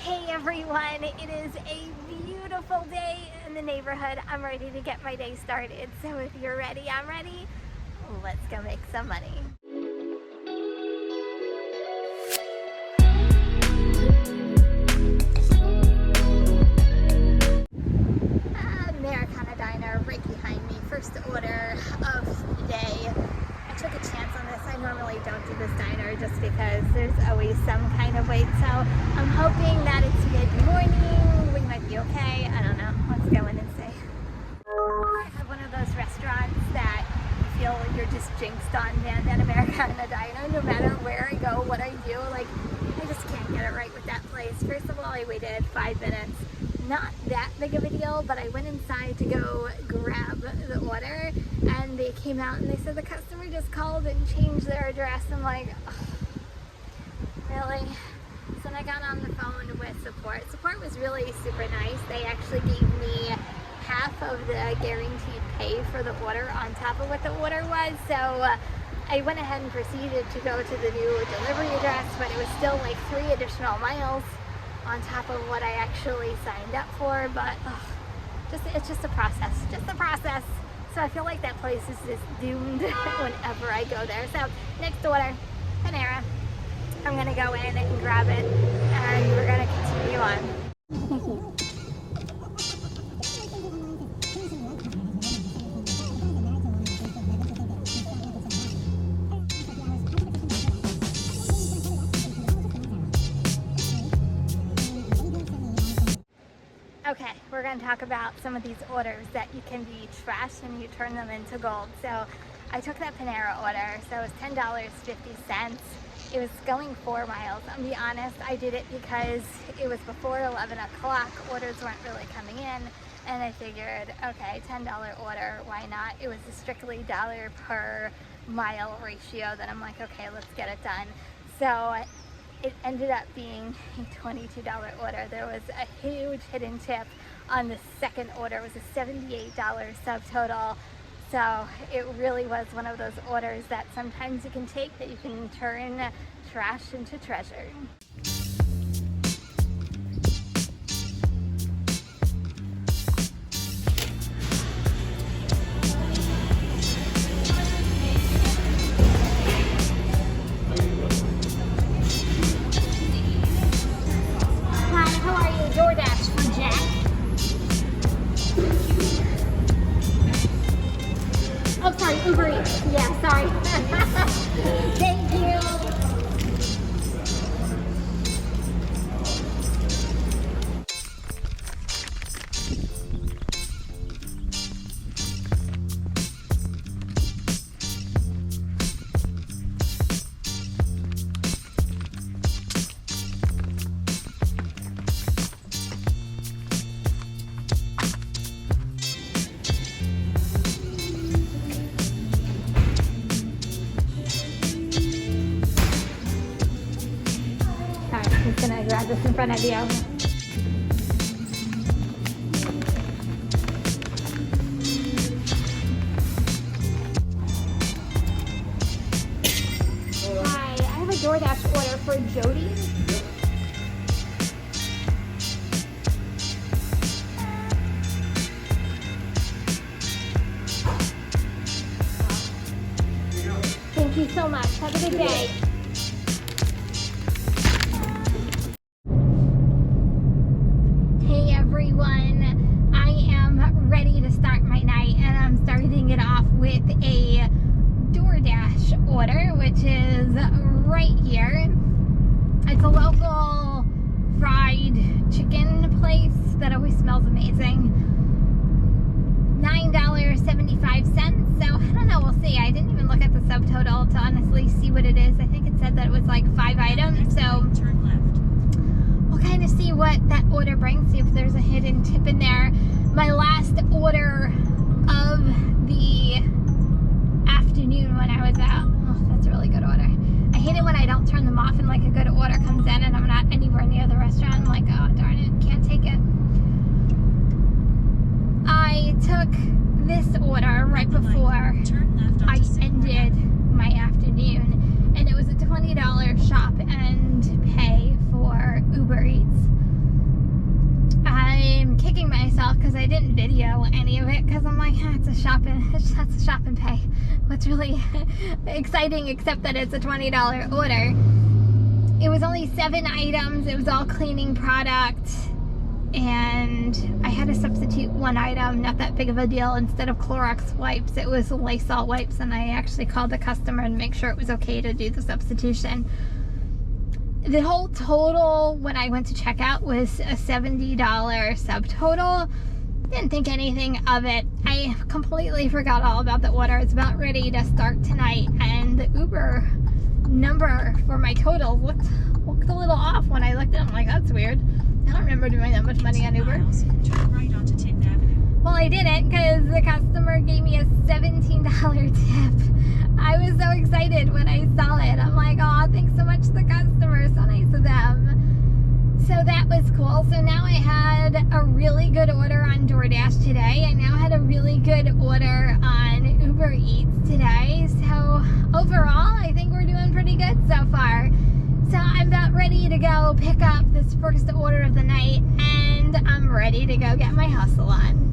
Hey everyone, it is a beautiful day in the neighborhood. I'm ready to get my day started. So if you're ready, I'm ready. Let's go make some money. Americana Diner right behind me. First order of the day. I took a chance on this. I normally don't do this diner just because there's always some kind of wait. So I'm hoping that it's mid-morning. We might be okay. I don't know. Let's go in and see. I have one of those restaurants that you feel like you're just jinxed on, man, at Americana Diner. No matter where I go, what I do, like, I just can't get it right with that place. First of all, I waited 5 minutes. Not that big of a deal, but I went inside to go grab the order and they came out and they said the customer just called and changed their address. I'm like, oh, really? So then I got on the phone with support. Support was really super nice. They actually gave me half of the guaranteed pay for the order on top of what the order was. So I went ahead and proceeded to go to the new delivery address, but it was still like 3 additional miles on top of what I actually signed up for. But it's just a process, So I feel like that place is just doomed whenever I go there. So next order, Panera. I'm gonna go in and grab it and we're gonna continue on. Okay, we're going to talk about some of these orders that you can be trashed and you turn them into gold. So I took that Panera order, so it was $10.50. It was going 4 miles. I'll be honest, I did it because it was before 11 o'clock. Orders weren't really coming in, and I figured, okay, $10 order, why not? It was a strictly dollar per mile ratio that I'm like, okay, let's get it done. So it ended up being a $22 order. There was a huge hidden tip on the second order. It was a $78 subtotal. So it really was one of those orders that sometimes you can take that you can turn trash into treasure. DoorDash for Jack. Oh, sorry, Uber Eats. Yeah, sorry. Thank you. I'm just gonna grab this in front of you. Hi, I have a DoorDash order for Jody. Thank you so much. Have a good day. Everyone, I am ready to start my night and I'm starting it off with a DoorDash order, which is right here. It's a local fried chicken place that always smells amazing. $9.75. So I don't know, we'll see. I didn't even look at the subtotal to honestly see what it is. I think it said that it was like 5 items, so turn left. We'll kind of see what that order brings, see if there's a hidden tip in there. My last order of the afternoon when I was out. Oh, that's a really good order. I hate it when I don't turn them off and like a good order comes in and I'm not anywhere near the restaurant. I'm like, oh darn it, can't take it. I took this order right before I ended my afternoon, and it was a $20 shop and pay for Uber Eats. I didn't video any of it because I'm like, that's a shop and pay. What's really exciting except that it's a $20 order. It was only 7 items. It was all cleaning product. And I had to substitute 1 item, not that big of a deal. Instead of Clorox wipes, it was Lysol wipes, and I actually called the customer and make sure it was okay to do the substitution. The whole total when I went to checkout was a $70 subtotal. Didn't think anything of it. I completely forgot all about the order. It's about ready to start tonight, and the Uber number for my total looked a little off when I looked at it. I'm like, that's weird. I don't remember doing that much money on Uber. Turn right onto 10th Avenue. Well, I didn't because the customer gave me a $17 tip. I was so excited when I saw it. I'm like, oh, thanks so much to the customer. So nice of them. So that was cool. So now I had a really good order on DoorDash today. I now had a really good order on Uber Eats today. So overall, I think we're doing pretty good so far. So I'm about ready to go pick up this first order of the night, and I'm ready to go get my hustle on.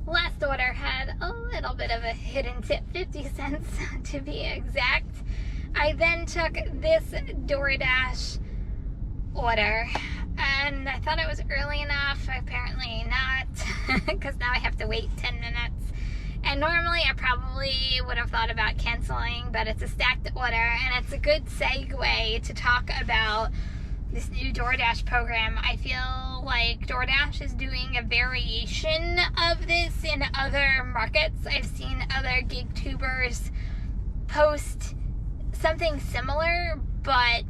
Last order had a little bit of a hidden tip, 50 cents to be exact. I then took this DoorDash order, and I thought it was early enough. Apparently not, because now I have to wait 10 minutes. And normally I probably would have thought about canceling, but it's a stacked order, and it's a good segue to talk about this new DoorDash program. I feel like DoorDash is doing a variation of this in other markets. I've seen other gig tubers post something similar but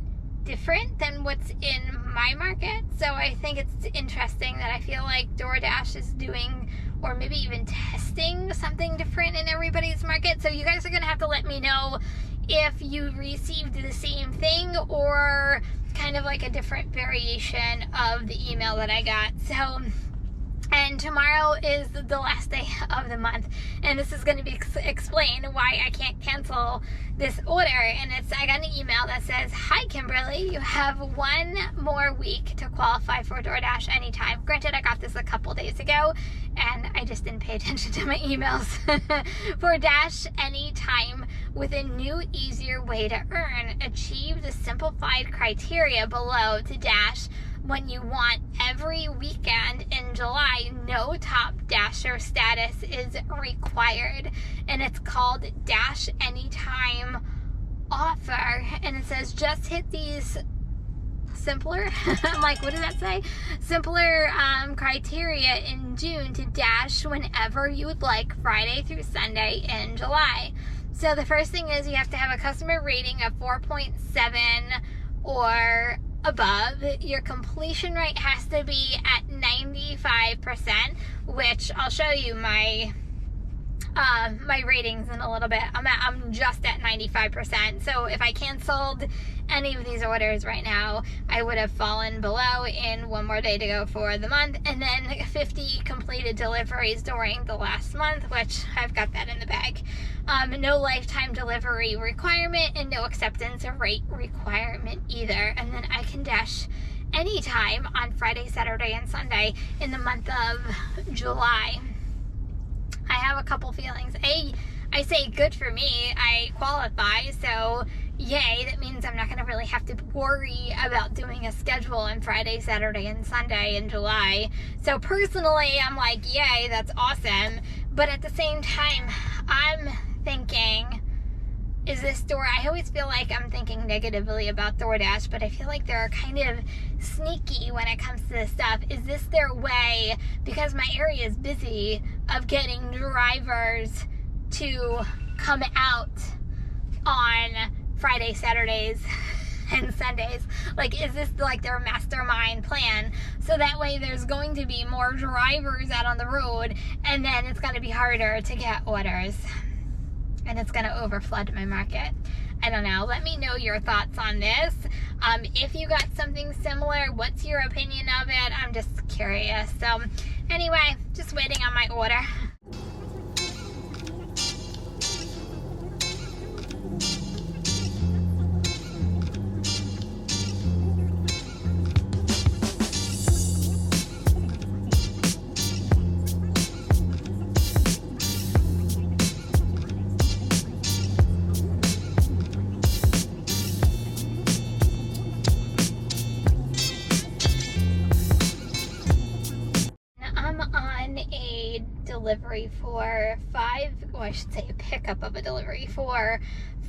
different than what's in my market. So I think it's interesting that I feel like DoorDash is doing, or maybe even testing, something different in everybody's market. So you guys are gonna have to let me know if you received the same thing or kind of like a different variation of the email that I got. So, and tomorrow is the last day of the month, and this is going to be explain why I can't cancel this order. And I got an email that says, "Hi Kimberly, you have 1 more week to qualify for DoorDash anytime." Granted, I got this a couple days ago and I just didn't pay attention to my emails. For Dash anytime with a new, easier way to earn. Achieve the simplified criteria below to Dash when you want every weekend in July. No top Dasher status is required, and it's called Dash Anytime Offer, and it says just hit these simpler I'm like, what does that say? Simpler criteria in June to Dash whenever you would like, Friday through Sunday in July. So the first thing is you have to have a customer rating of 4.7 or above. Your completion rate has to be at 95%, which I'll show you my ratings in a little bit. I'm just at 95%. So if I canceled any of these orders right now, I would have fallen below in 1 more day to go for the month, and then 50 completed deliveries during the last month, which I've got that in the bag. No lifetime delivery requirement and no acceptance or rate requirement either. And then I can Dash anytime on Friday, Saturday, and Sunday in the month of July. I have a couple feelings. I say good for me. I qualify, so yay. That means I'm not going to really have to worry about doing a schedule on Friday, Saturday, and Sunday in July. So personally, I'm like, yay, that's awesome. But at the same time, I'm thinking, is this I always feel like I'm thinking negatively about DoorDash, but I feel like they're kind of sneaky when it comes to this stuff. Is this their way, because my area is busy, of getting drivers to come out on Friday, Saturdays, and Sundays? Like, is this like their mastermind plan? So that way there's going to be more drivers out on the road, and then it's going to be harder to get orders, and it's going to overflood my market. I don't know. Let me know your thoughts on this. If you got something similar, what's your opinion of it? I'm just curious. So anyway, just waiting on my order. Delivery for I should say a pickup of a delivery for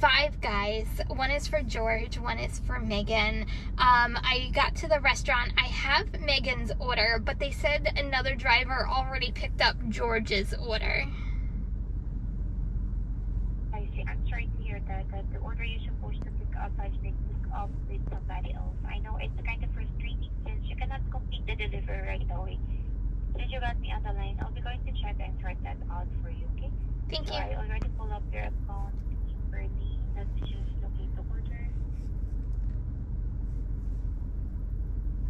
5 guys. One is for George, one is for Megan. I got to the restaurant. I have Megan's order, but they said another driver already picked up George's order. I see. I'm sorry to hear that. The order you're supposed to pick up has been picked up with somebody else. I know it's kind of frustrating since you cannot complete the delivery right away. Since you got me on the line, I'll be going to check and sort that out for you, okay? Thank you. I already pulled up your account early. Let's just locate the order.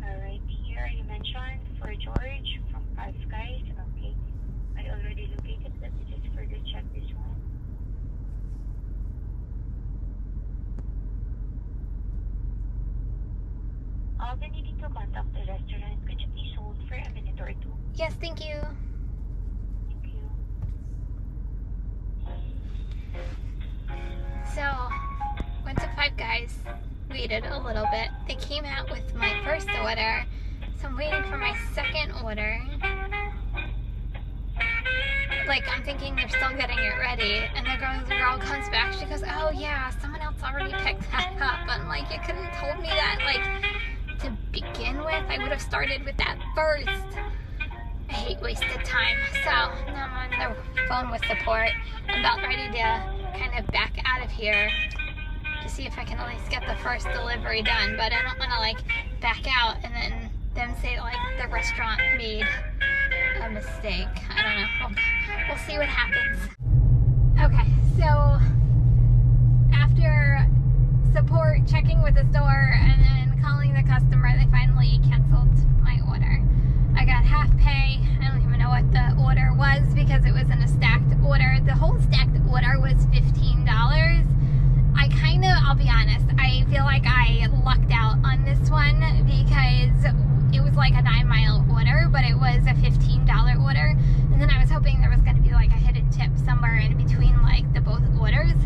Alright, here you mentioned for George from 5 guys. Okay. I already located. Let me just further check this one. I'll be needing to contact the restaurant. Could you please hold for a minute or two? Yes, thank you. Thank you. So, went to 5 guys, waited a little bit. They came out with my first order, so I'm waiting for my second order. Like, I'm thinking they're still getting it ready, and the girl comes back, she goes, oh yeah, someone else already picked that up. I'm like, you couldn't have told me that, like, to begin with. I would have started with that first. I hate wasted time. So now I'm on the phone with support. I'm about ready to kind of back out of here to see if I can at least get the first delivery done. But I don't want to like back out and then them say like the restaurant made a mistake. I don't know. We'll see what happens. Okay, so after support checking with the store and then calling the customer, they finally canceled my order. I got half pay. I don't even know what the order was because it was in a stacked order. The whole stacked order was $15. I'll be honest, I feel like I lucked out on this one because it was like a 9-mile order, but it was a $15 order. And then I was hoping there was going to be like a hidden tip somewhere in between like the both orders.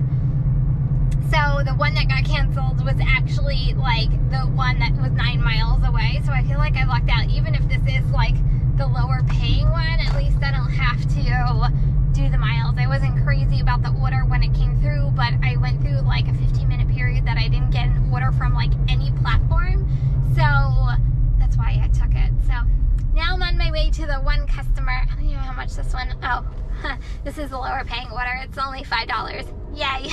So the one that got canceled was actually like the one that was 9 miles away. So I feel like I lucked out. Even if this is like the lower paying one, at least I don't have to do the miles. I wasn't crazy about the order when it came through, but I went through like a 15-minute period that I didn't get an order from like any platform. So that's why I took it. So now I'm on my way to the one customer. I don't even know how much this one, this is the lower paying order. It's only $5. Yay.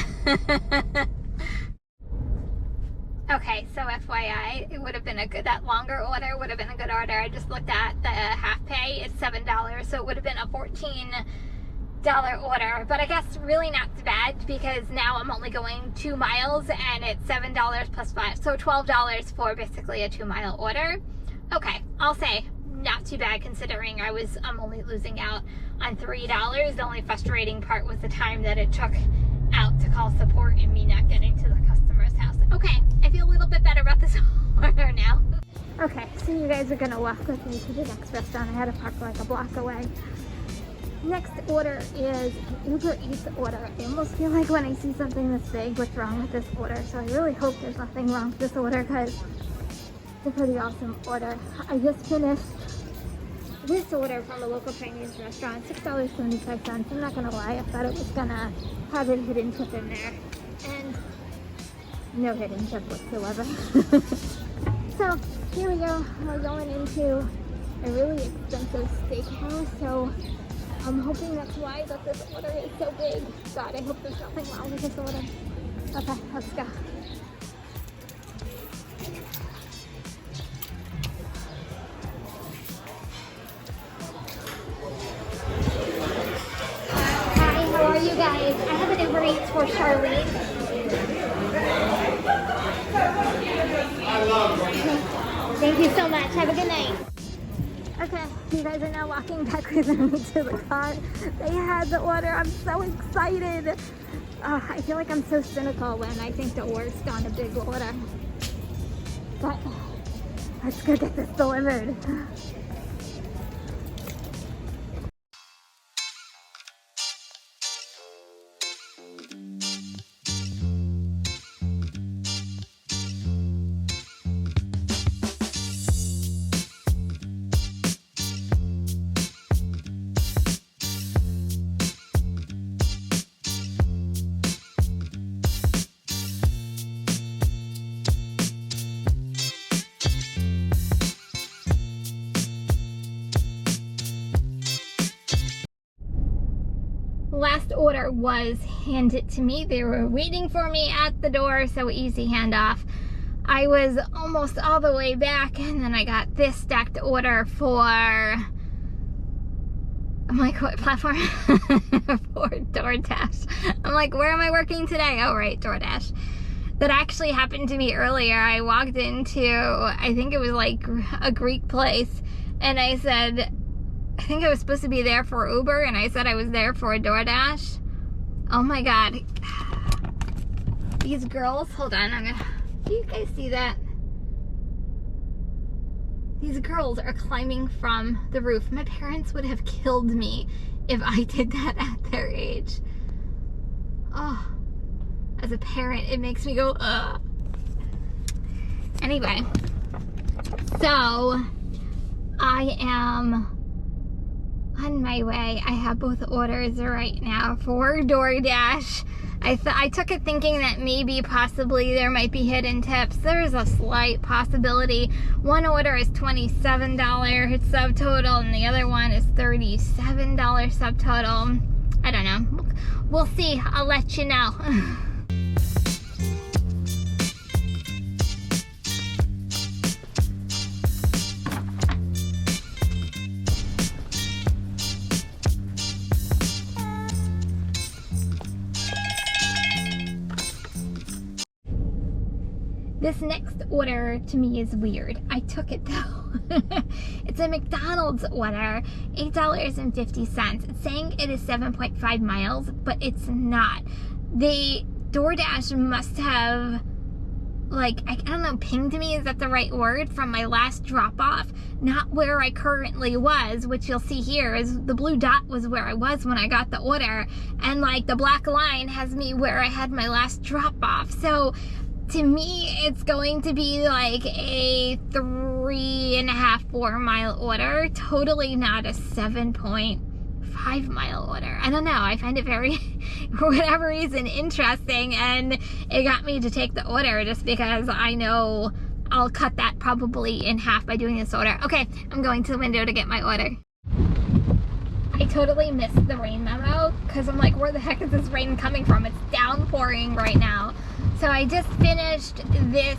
Okay, so FYI, it would have been that longer order would have been a good order. I just looked at the half pay, it's $7, so it would have been a $14 order. But I guess really not bad because now I'm only going 2 miles and it's $7 plus 5, so $12 for basically a 2-mile order. Okay, I'll say not too bad considering I'm only losing out on $3. The only frustrating part was the time that it took out to call support and me not getting to the customer's house. Okay, I feel a little bit better about this order now. Okay, so you guys are gonna walk with me to the next restaurant. I had to park like a block away. Next order is an Uber Eats order. I almost feel like when I see something this big, what's wrong with this order? So I really hope there's nothing wrong with this order because it's a pretty awesome order. I just finished this order from a local Chinese restaurant, $6.75. I'm not gonna lie, I thought it was gonna have a hidden tip in there, and no hidden tip whatsoever. So here we go. We're going into a really expensive steakhouse, so I'm hoping that's why that this order is so big. God, I hope there's nothing wrong with this order. Okay, let's go. Hi, how are you guys? I have an Uber Eats for Charlene. Thank you so much. Have a good night. Okay, you guys are now walking back with me to the car. They had the order. I'm so excited. I feel like I'm so cynical when I think the worst on a big order. But let's go get this delivered. Last order was handed to me. They were waiting for me at the door, so easy handoff. I was almost all the way back, and then I got this stacked order for, I'm like, what platform? For DoorDash. I'm like, where am I working today? Oh, right, DoorDash. That actually happened to me earlier. I walked into, I think it was like a Greek place, and I said, I think I was supposed to be there for Uber, and I said I was there for a DoorDash. Oh my God. These girls, hold on, do you guys see that? These girls are climbing from the roof. My parents would have killed me if I did that at their age. Oh, as a parent, it makes me go, ugh. Anyway, so I am on my way. I have both orders right now for DoorDash. I took it thinking that maybe possibly there might be hidden tips. There's a slight possibility. One order is $27 subtotal and the other one is $37 subtotal. I don't know. We'll see. I'll let you know. This next order to me is weird. I took it though. It's a McDonald's order, $8.50. It's saying it is 7.5 miles, but it's not. The DoorDash must have, like, I don't know, pinged me, is that the right word, from my last drop off, not where I currently was, which you'll see here is the blue dot was where I was when I got the order, and like the black line has me where I had my last drop off. So to me, it's going to be like a 3.5, 4 mile order, totally not a 7.5 mile order. I don't know, I find it very, for whatever reason, interesting, and it got me to take the order just because I know I'll cut that probably in half by doing this order. Okay, I'm going to the window to get my order. I totally missed the rain memo because I'm like, where the heck is this rain coming from? It's downpouring right now. So I just finished this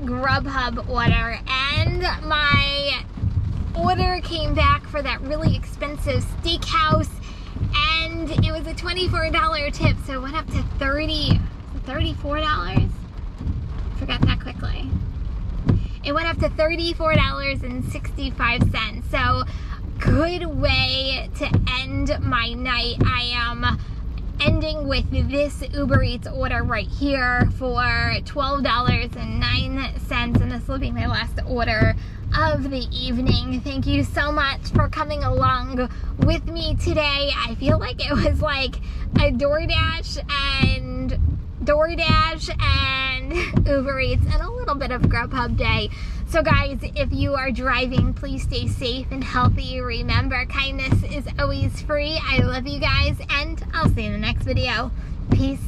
Grubhub order and my order came back for that really expensive steakhouse and it was a $24 tip, so it went up to $34? Forgot that quickly. It went up to $34.65, so good way to end my night. I am ending with this Uber Eats order right here for $12.09, and this will be my last order of the evening. Thank you so much for coming along with me today. I feel like it was like a DoorDash and Uber Eats and a little bit of Grubhub day. So guys, if you are driving, please stay safe and healthy. Remember, kindness is always free. I love you guys, and I'll see you in the next video. Peace.